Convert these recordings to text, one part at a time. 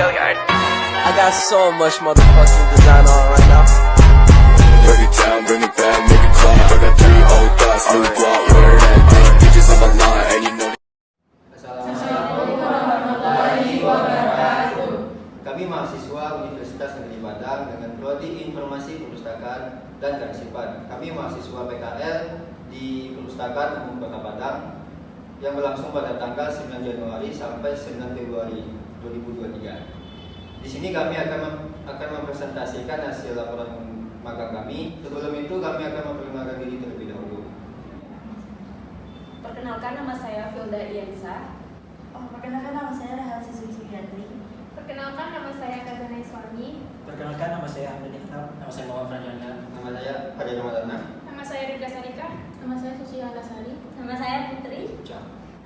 I got so much motherfucking design on right now. Break it down, bring it back, make it clap. I got 3 old thoughts, new guap, wear that dick. Bitches on my line, and you know. Assalamualaikum warahmatullahi wabarakatuh. Kami mahasiswa Universitas Negeri Padang dengan Prodi Informasi Perpustakaan dan Kearsipan. Kami mahasiswa PKL di Perpustakaan Umum Kota Padang yang berlangsung pada tanggal 9 Januari sampai 9 Februari 2023. Di sini kami akan mempresentasikan hasil laporan magang kami. Sebelum itu kami akan memperkenalkan diri terlebih dahulu. Perkenalkan, nama saya Filda Iansa. Perkenalkan, nama saya Rahel Siswi Sugiarti. Perkenalkan, nama saya Kazana Iswani. Perkenalkan, nama saya Ahmad Iqbal. Nama saya Muhammad Franjana. Nama saya Fajar Ramadana. Nama saya Rida Sarika. Nama saya Susi Handasari. Nama saya Putri.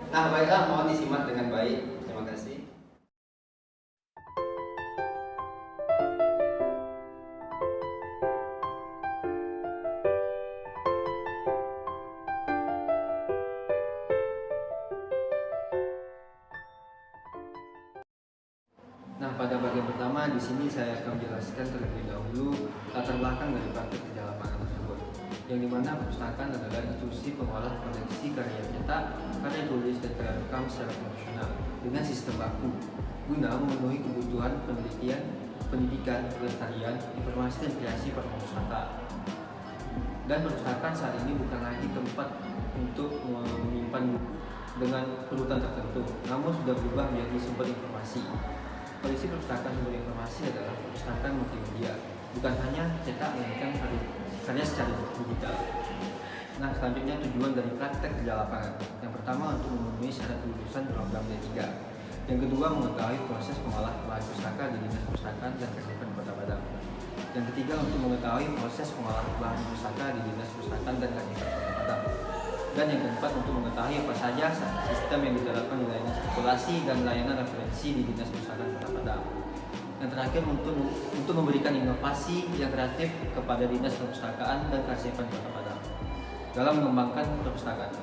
Nah, baiklah, mohon disimak dengan baik. Terima kasih. Nah, pada bagian pertama di sini saya akan menjelaskan terlebih dahulu latar belakang dari praktik kerja lapangan tersebut, yang dimana perpustakaan adalah institusi pengolah koleksi karya cetak, karya tulis, dan karya rekam secara profesional dengan sistem baku guna memenuhi kebutuhan pendidikan, pelestarian, informasi dan kreasi para pustaka. Dan perpustakaan saat ini bukan lagi tempat untuk menyimpan buku dengan urutan tertentu, namun sudah berubah menjadi sumber informasi. Kondisi perpustakaan sumber informasi adalah perpustakaan multimedia, bukan hanya cetak melainkan karya secara digital. Nah, selanjutnya tujuan dari praktek kerja lapangan. Yang pertama, untuk memenuhi syarat lulusan program D3. Yang kedua, mengetahui proses pengolah bahan pustaka di Dinas Perpustakaan dan Kearsipan Kota Padang. Yang ketiga, untuk mengetahui proses pengolah bahan pustaka di Dinas Perpustakaan dan Kearsipan Kota Padang. Dan yang keempat, untuk mengetahui apa saja sistem yang diterapkan di layanan sirkulasi dan layanan referensi di Dinas Perpustakaan Kota Padang. Yang terakhir, untuk memberikan inovasi yang kreatif kepada Dinas Perpustakaan dan Kearsipan Kota Padang dalam mengembangkan perpustakaan.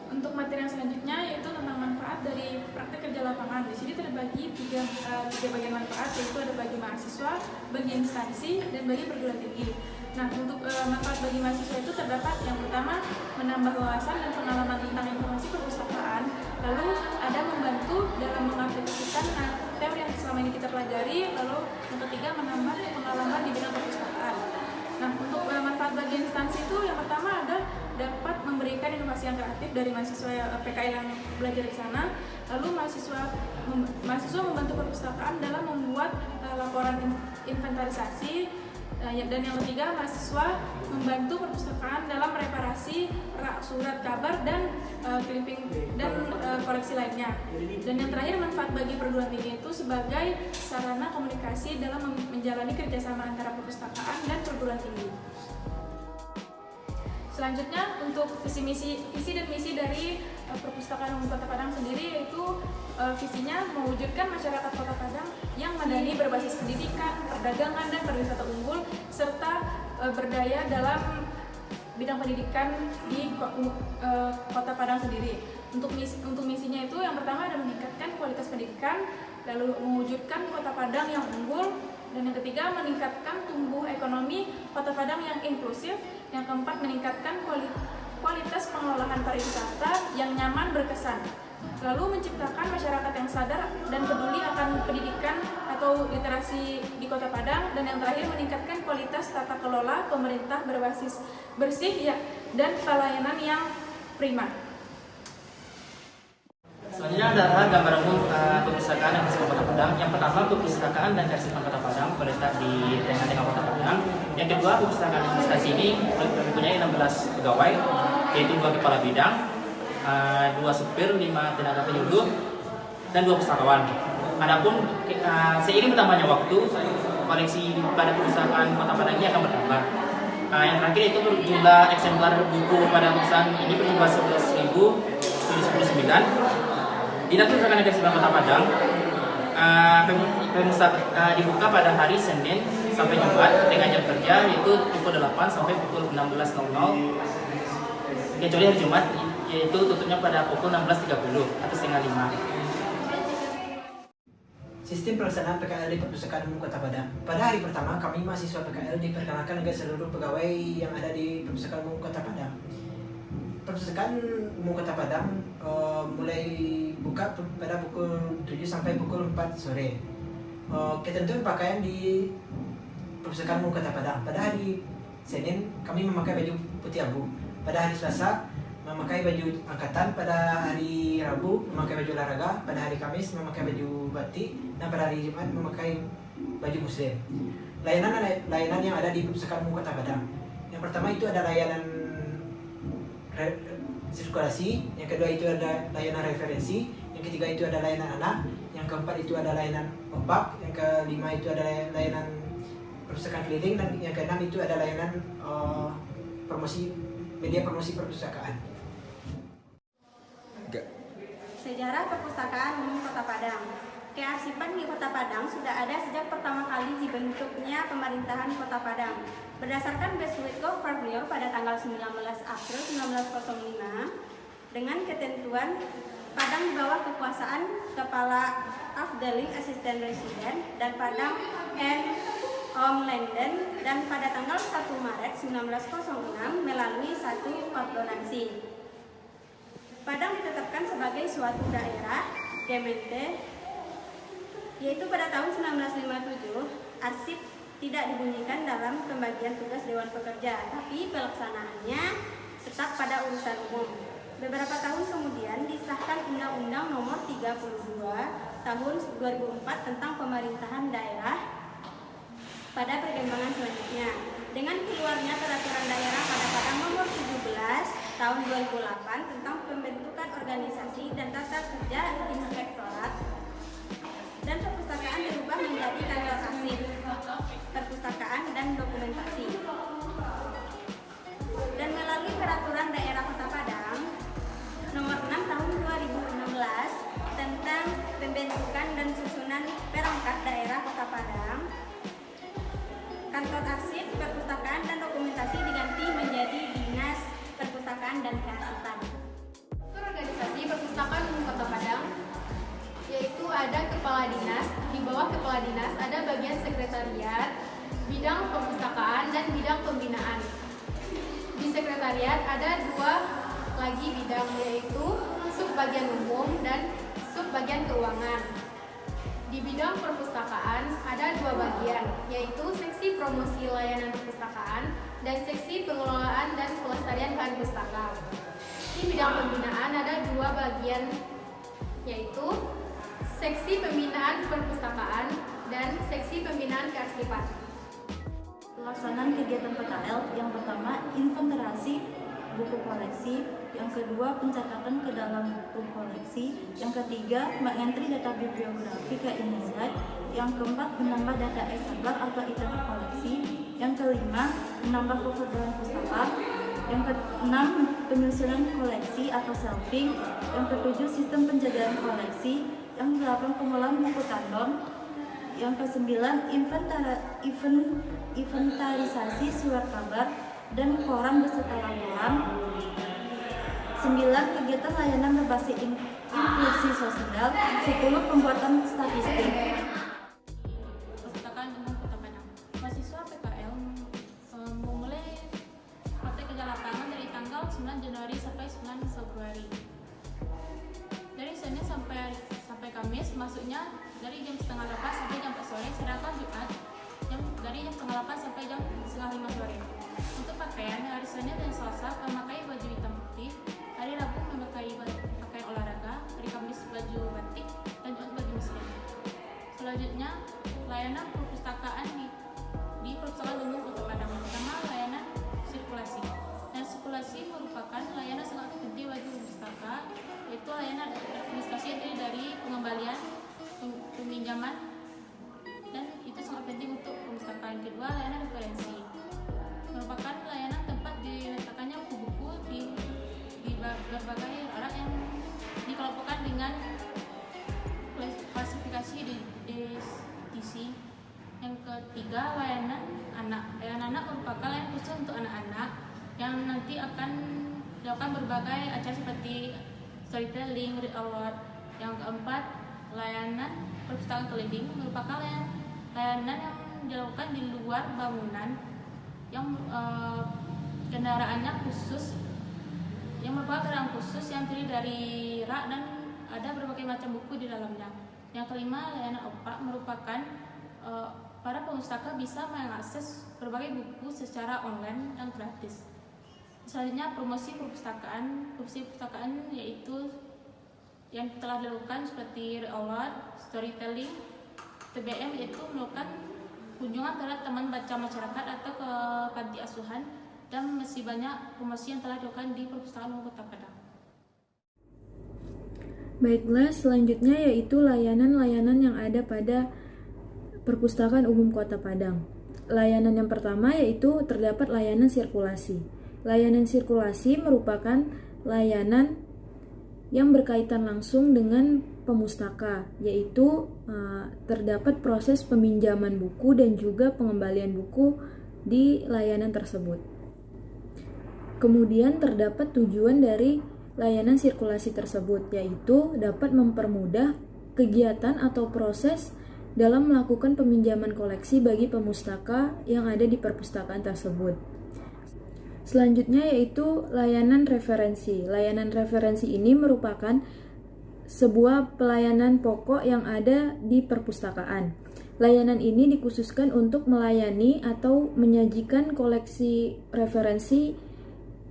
Untuk materi yang selanjutnya yaitu tentang manfaat dari praktek kerja lapangan. Di sini terbagi tiga bagian manfaat, yaitu ada bagi mahasiswa, bagi instansi, dan bagi perguruan tinggi. Nah, untuk manfaat bagi mahasiswa itu terdapat yang pertama, menambah wawasan dan pengalaman tentang informasi perpustakaan. Lalu ada membantu dalam mengaplikasikan materi yang selama ini kita pelajari. Lalu yang ketiga, menambah pengalaman di bidang perpustakaan. Nah, untuk manfaat bagi instansi itu yang pertama ada dapat memberikan inovasi yang kreatif dari mahasiswa PKL yang belajar di sana. Lalu mahasiswa membantu perpustakaan dalam membuat laporan inventarisasi. Dan yang ketiga, mahasiswa membantu perpustakaan dalam mereparasi rak surat kabar dan clipping dan koleksi lainnya. Dan yang terakhir, manfaat bagi perguruan tinggi itu sebagai sarana komunikasi dalam menjalani kerjasama antara perpustakaan dan perguruan tinggi. Selanjutnya, untuk visi dan misi dari Perpustakaan Umum Kota Padang sendiri, yaitu visinya mewujudkan masyarakat Kota Padang yang madani, berbasis pendidikan, perdagangan, dan pariwisata unggul, serta berdaya dalam bidang pendidikan di Kota Padang sendiri. Untuk misinya itu yang pertama ada meningkatkan kualitas pendidikan, lalu mewujudkan Kota Padang yang unggul, dan yang ketiga meningkatkan tumbuh ekonomi Kota Padang yang inklusif, yang keempat meningkatkan kualitas pengelolaan pariwisata yang nyaman, berkesan, lalu menciptakan masyarakat yang sadar dan peduli akan pendidikan atau literasi di Kota Padang, dan yang terakhir meningkatkan kualitas tata kelola pemerintah berbasis bersih dan pelayanan yang prima. Selanjutnya adalah gambar umum perpustakaan dan kearsipan Kota Padang. Yang pertama, perpustakaan dan kearsipan Kota Padang berletak di tengah-tengah Kota Padang. Yang kedua, perpustakaan instansi ini mempunyai 16 pegawai, yaitu 2 kepala bidang, 2 supir, 5 tenaga penyuluh, dan 2 pustakawan. Adapun seiring bertambahnya waktu, koleksi pada perpustakaan Kota Padang ini akan bertambah. Yang terakhir itu jumlah eksemplar buku pada perpustakaan ini berjumlah 11.079. Dinas Perpustakaan dan Kearsipan Kota Padang dibuka pada hari Senin sampai Jumat dengan jam kerja yaitu pukul 8 sampai pukul 16.00, kecuali hari Jumat yaitu tutupnya pada pukul 16.30 atau setengah 5. Sistem pelaksanaan PKL di Perpustakaan Umum Kota Padang. Pada hari pertama, kami mahasiswa PKL diperkenalkan ke seluruh pegawai yang ada di Perpustakaan Umum Kota Padang. Perpustakaan Umum Kota Padang mulai buka pada pukul 7 sampai pukul 4 sore. Ketentuan pakaian di Perpustakaan Umum Kota Padang. Pada hari Senin, kami memakai baju putih abu. Pada hari Selasa, memakai baju angkatan. Pada hari Rabu, memakai baju olahraga. Pada hari Kamis, memakai baju batik. Dan pada hari Jumat, memakai baju muslim. Layanan yang ada di Perpustakaan Umum Kota Padang. Yang pertama itu ada layanan sirkulasi. Yang kedua itu ada layanan referensi. Yang ketiga itu ada layanan anak. Yang keempat itu ada layanan opak. Yang kelima itu ada layanan perpustakaan keliling. Dan yang keenam itu ada layanan media promosi perpustakaan. Sejarah Perpustakaan Umum Kota Padang. Kearsipan di Kota Padang sudah ada sejak pertama kali dibentuknya pemerintahan Kota Padang. Berdasarkan Beswitko Farblior pada tanggal 19 April 1905 dengan ketentuan Padang di bawah kekuasaan Kepala Afdeling Asisten Residen dan Padang and Omlenden, dan pada tanggal 1 Maret 1906 melalui satu ordonansi. Padang ditetapkan sebagai suatu daerah gemeente, yaitu pada tahun 1957 arsip tidak dibunyikan dalam pembagian tugas Dewan Pekerja, tapi pelaksanaannya tetap pada urusan umum. Beberapa tahun kemudian disahkan Undang-Undang Nomor 32 Tahun 2004 tentang Pemerintahan Daerah. Pada perkembangan selanjutnya, dengan keluarnya Peraturan Daerah pada Padang Nomor 17 Tahun 2008 tentang pembentukan organisasi dan tata kerja inspektorat dan perpustakaan berubah menjadi kantor arsip, perpustakaan dan dokumentasi. Dan melalui Peraturan Daerah Kota Padang Nomor 6 Tahun 2016 tentang pembentukan dan susunan perangkat daerah Kota Padang, kantor arsip, perpustakaan dan dokumentasi diganti menjadi Dinas Perpustakaan dan Kearsipan. Organisasi Perpustakaan Umum Kota Padang, yaitu ada kepala dinas. Di bawah kepala dinas ada bagian sekretariat, bidang perpustakaan dan bidang pembinaan. Di sekretariat ada dua lagi bidang, yaitu subbagian umum dan subbagian keuangan. Di bidang perpustakaan ada dua bagian, yaitu seksi promosi layanan perpustakaan dan seksi pengelolaan dan pelestarian bahan pustaka. Di bidang pembinaan ada dua bagian, yaitu seksi pembinaan perpustakaan dan seksi pembinaan kearsipan. Pelaksanaan kegiatan PKL yang pertama inventarasi buku koleksi, yang kedua pencatatan ke dalam buku koleksi, yang ketiga mengentri data bibliografi ke InDesign, yang keempat menambah data eksemplar atau items koleksi, yang kelima menambah cover bahan pustaka, yang keenam penyusunan koleksi atau shelving, yang ketujuh sistem penjagaan koleksi, yang delapan pengolahan buku tandon, yang kesembilan inventarisasi surat kabar dan koran beserta laporan. 9. Kegiatan layanan berbasis inklusi sosial. 10. Pembuatan statistik. Perpustakaan Umum Kota Padang. Mahasiswa PKL memulai praktek kerja lapangan dari tanggal 9 Januari sampai 9 Februari. Dari Senin sampai Kamis, masuknya dari jam setengah 8 sampai jam 4 sore, sedangkan Jumat dari jam setengah 8 sampai jam setengah 5 sore. Untuk pakaian, hari Senin dan Selasa memakai baju hitam putih, hari Rabu memakai pakaian olahraga, hari Kamis baju batik, dan Jumat baju muslim. Selanjutnya, layanan perpustakaan di Perpustakaan Umum Kota Padang. Pertama, layanan sirkulasi. Dan sirkulasi merupakan layanan sangat penting bagi pustaka, yaitu layanan administrasi dari pengembalian, peminjaman, dan itu sangat penting untuk perpustakaan. Kedua, layanan referensi merupakan layanan tempat diletakkannya buku-buku di berbagai alat yang dikelompokkan dengan klasifikasi di DC. Yang ketiga, layanan anak. Layanan anak merupakan layanan khusus untuk anak-anak yang nanti akan dilakukan berbagai acara seperti storytelling, read aloud. Yang keempat, Layanan perpustakaan keliling merupakan layanan yang dilakukan di luar bangunan yang kendaraannya khusus, yang merupakan kendaraan khusus yang terdiri dari rak dan ada berbagai macam buku di dalamnya. Yang kelima, layanan OPA merupakan para pemustaka bisa mengakses berbagai buku secara online dan gratis. Selanjutnya, promosi perpustakaan. Promosi perpustakaan yaitu yang telah dilakukan seperti re-award, storytelling, TBM yaitu melakukan kunjungan terhadap teman baca masyarakat atau ke panti asuhan, dan masih banyak promosi yang telah dilakukan di Perpustakaan Umum Kota Padang. Baiklah, selanjutnya yaitu layanan-layanan yang ada pada Perpustakaan Umum Kota Padang. Layanan yang pertama yaitu terdapat layanan sirkulasi. Layanan sirkulasi merupakan layanan yang berkaitan langsung dengan pemustaka, yaitu terdapat proses peminjaman buku dan juga pengembalian buku di layanan tersebut. Kemudian terdapat tujuan dari layanan sirkulasi tersebut, yaitu dapat mempermudah kegiatan atau proses dalam melakukan peminjaman koleksi bagi pemustaka yang ada di perpustakaan tersebut. Selanjutnya yaitu layanan referensi. Layanan referensi ini merupakan sebuah pelayanan pokok yang ada di perpustakaan. Layanan ini dikhususkan untuk melayani atau menyajikan koleksi referensi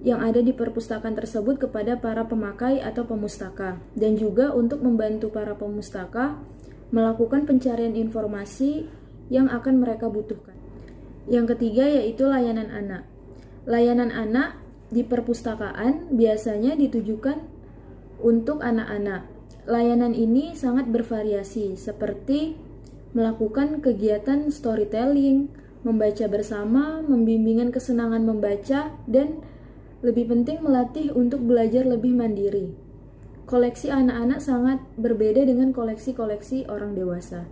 yang ada di perpustakaan tersebut kepada para pemakai atau pemustaka, dan juga untuk membantu para pemustaka melakukan pencarian informasi yang akan mereka butuhkan. Yang ketiga yaitu layanan anak. Layanan anak di perpustakaan biasanya ditujukan untuk anak-anak. Layanan ini sangat bervariasi, seperti melakukan kegiatan storytelling, membaca bersama, membimbingan kesenangan membaca, dan lebih penting melatih untuk belajar lebih mandiri. Koleksi anak-anak sangat berbeda dengan koleksi-koleksi orang dewasa.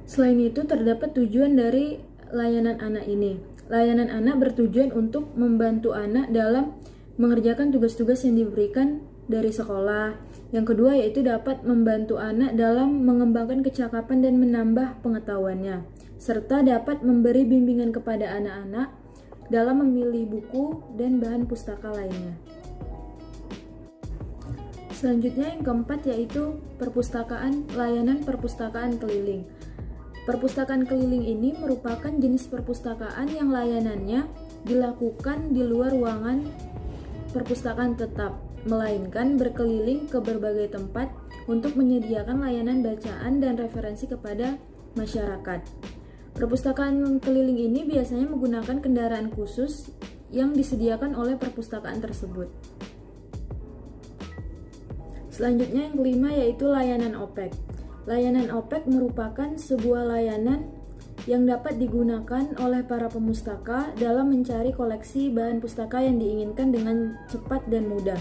Selain itu, terdapat tujuan dari layanan anak ini. Layanan anak bertujuan untuk membantu anak dalam mengerjakan tugas-tugas yang diberikan dari sekolah. Yang kedua yaitu dapat membantu anak dalam mengembangkan kecakapan dan menambah pengetahuannya, serta dapat memberi bimbingan kepada anak-anak dalam memilih buku dan bahan pustaka lainnya. Selanjutnya yang keempat yaitu layanan perpustakaan keliling. Perpustakaan keliling ini merupakan jenis perpustakaan yang layanannya dilakukan di luar ruangan perpustakaan tetap, melainkan berkeliling ke berbagai tempat untuk menyediakan layanan bacaan dan referensi kepada masyarakat. Perpustakaan keliling ini biasanya menggunakan kendaraan khusus yang disediakan oleh perpustakaan tersebut. Selanjutnya yang kelima yaitu layanan OPEK. Layanan OPEK merupakan sebuah layanan yang dapat digunakan oleh para pemustaka dalam mencari koleksi bahan pustaka yang diinginkan dengan cepat dan mudah.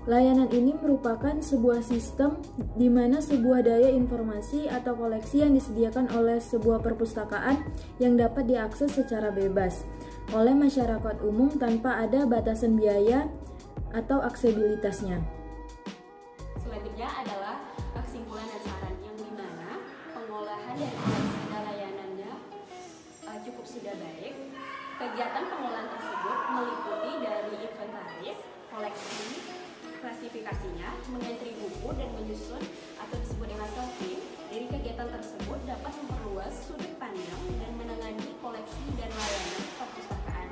Layanan ini merupakan sebuah sistem di mana sebuah daya informasi atau koleksi yang disediakan oleh sebuah perpustakaan yang dapat diakses secara bebas oleh masyarakat umum tanpa ada batasan biaya atau aksesibilitasnya. Selanjutnya adalah kesimpulan dan saran, yang dimana pengolahan dari koleksi dan layanannya cukup sudah baik. Kegiatan pengolahan tersebut meliputi dari inventaris, koleksi, klasifikasinya, mengentri buku dan menyusun atau disebut dengan sorting. Dari kegiatan tersebut dapat memperluas sudut pandang dan menangani koleksi dan layanan perpustakaan,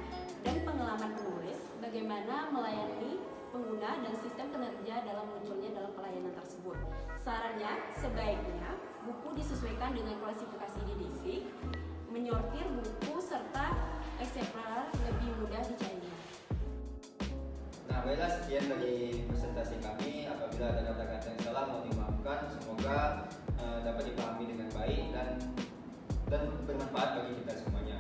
dan pengalaman penulis bagaimana melayani pengguna dan sistem kinerja dalam munculnya dalam pelayanan tersebut. Sarannya, sebaiknya buku disesuaikan dengan klasifikasi DDV, menyortir buku serta eksemplar lebih mudah dicarinya. Nah, baiklah, sekian dari presentasi kami. Apabila ada kata-kata yang salah mohon dimaafkan. Semoga dapat dipahami dengan baik dan bermanfaat bagi kita semuanya.